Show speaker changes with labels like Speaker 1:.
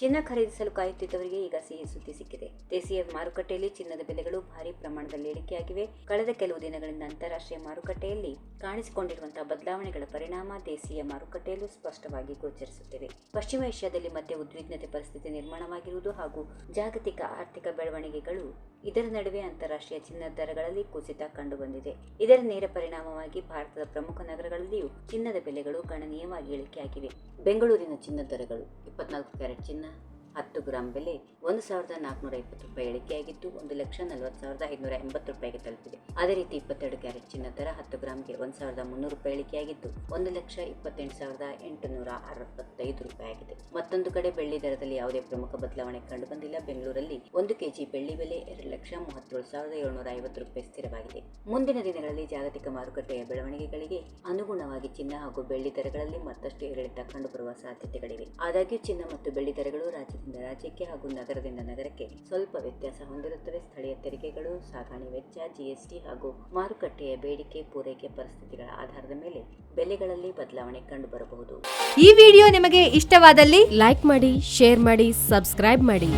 Speaker 1: ಚಿನ್ನ ಖರೀದಿಸಲು ಕಾಯುತ್ತಿದ್ದವರಿಗೆ ಈಗ ಸಿಹಿ ಸುದ್ದಿ ಸಿಕ್ಕಿದೆ. ದೇಶೀಯ ಮಾರುಕಟ್ಟೆಯಲ್ಲಿ ಚಿನ್ನದ ಬೆಲೆಗಳು ಭಾರಿ ಪ್ರಮಾಣದಲ್ಲಿ ಇಳಿಕೆಯಾಗಿವೆ. ಕಳೆದ ಕೆಲವು ದಿನಗಳಿಂದ ಅಂತಾರಾಷ್ಟ್ರೀಯ ಮಾರುಕಟ್ಟೆಯಲ್ಲಿ ಕಾಣಿಸಿಕೊಂಡಿರುವಂತಹ ಬದಲಾವಣೆಗಳ ಪರಿಣಾಮ ದೇಶೀಯ ಮಾರುಕಟ್ಟೆಯಲ್ಲೂ ಸ್ಪಷ್ಟವಾಗಿ ಗೋಚರಿಸುತ್ತಿವೆ. ಪಶ್ಚಿಮ ಏಷ್ಯಾದಲ್ಲಿ ಮಧ್ಯ ಉದ್ವಿಗ್ನತೆ ಪರಿಸ್ಥಿತಿ ನಿರ್ಮಾಣವಾಗಿರುವುದು ಹಾಗೂ ಜಾಗತಿಕ ಆರ್ಥಿಕ ಬೆಳವಣಿಗೆಗಳು ಇದರ ನಡುವೆ ಅಂತಾರಾಷ್ಟ್ರೀಯ ಚಿನ್ನದ ದರಗಳಲ್ಲಿ ಕುಸಿತ ಕಂಡುಬಂದಿದೆ. ಇದರ ನೇರ ಪರಿಣಾಮವಾಗಿ ಭಾರತದ ಪ್ರಮುಖ ನಗರಗಳಲ್ಲಿಯೂ ಚಿನ್ನದ ಬೆಲೆಗಳು ಗಣನೀಯವಾಗಿ ಇಳಿಕೆಯಾಗಿವೆ. ಬೆಂಗಳೂರಿನ ಚಿನ್ನದ ದರಗಳು 24 ಕ್ಯಾರೆಟ್ ಚಿನ್ನ 10 ಗ್ರಾಂ ಬೆಲೆ 1,420 ರೂಪಾಯಿ ಇಳಿಕೆಯಾಗಿದ್ದು 1,40,580 ರೂಪಾಯಿಗೆ ತಲುಪಿದೆ. ಅದೇ ರೀತಿ 22 ಕ್ಯಾರೆಟ್ ಚಿನ್ನ ದರ 10 ಗ್ರಾಂಗೆ 1,300 ರೂಪಾಯಿ ಇಳಿಕೆಯಾಗಿದ್ದು 1,28,865 ರೂಪಾಯಿ ಆಗಿದೆ. ಮತ್ತೊಂದು ಕಡೆ ಬೆಳ್ಳಿ ದರದಲ್ಲಿ ಯಾವುದೇ ಪ್ರಮುಖ ಬದಲಾವಣೆ ಕಂಡುಬಂದಿಲ್ಲ. ಬೆಂಗಳೂರಲ್ಲಿ 1 ಕೆಜಿ ಬೆಳ್ಳಿ ಬೆಲೆ 2,37,750 ರೂಪಾಯಿ ಸ್ಥಿರವಾಗಿದೆ. ಮುಂದಿನ ದಿನಗಳಲ್ಲಿ ಜಾಗತಿಕ ಮಾರುಕಟ್ಟೆಯ ಬೆಳವಣಿಗೆಗಳಿಗೆ ಅನುಗುಣವಾಗಿ ಚಿನ್ನ ಹಾಗೂ ಬೆಳ್ಳಿ ದರಗಳಲ್ಲಿ ಮತ್ತಷ್ಟು ಏರಿಳಿತ ಕಂಡುಬರುವ ಸಾಧ್ಯತೆಗಳಿವೆ. ಆದಾಗ್ಯೂ ಚಿನ್ನ ಮತ್ತು ಬೆಳ್ಳಿ ದರಗಳು ರಾಜ್ಯದಿಂದ ರಾಜ್ಯಕ್ಕೆ ಹಾಗೂ ನಗರದಿಂದ ನಗರಕ್ಕೆ ಸ್ವಲ್ಪ ವ್ಯತ್ಯಾಸ ಹೊಂದಿರುತ್ತವೆ. ಸ್ಥಳೀಯ ತೆರಿಗೆಗಳು, ಸಾಗಣೆ ವೆಚ್ಚ, ಜಿಎಸ್ಟಿ ಹಾಗೂ ಮಾರುಕಟ್ಟೆಯ ಬೇಡಿಕೆ ಪೂರೈಕೆ ಪರಿಸ್ಥಿತಿಗಳ ಆಧಾರದ ಮೇಲೆ ಬೆಲೆಗಳಲ್ಲಿ ಬದಲಾವಣೆ ಕಂಡುಬರಬಹುದು.
Speaker 2: ಈ ವಿಡಿಯೋ ನಿಮಗೆ ಇಷ್ಟವಾದಲ್ಲಿ ಲೈಕ್ ಮಾಡಿ, ಶೇರ್ ಮಾಡಿ, ಸಬ್ಸ್ಕ್ರೈಬ್ ಮಾಡಿ.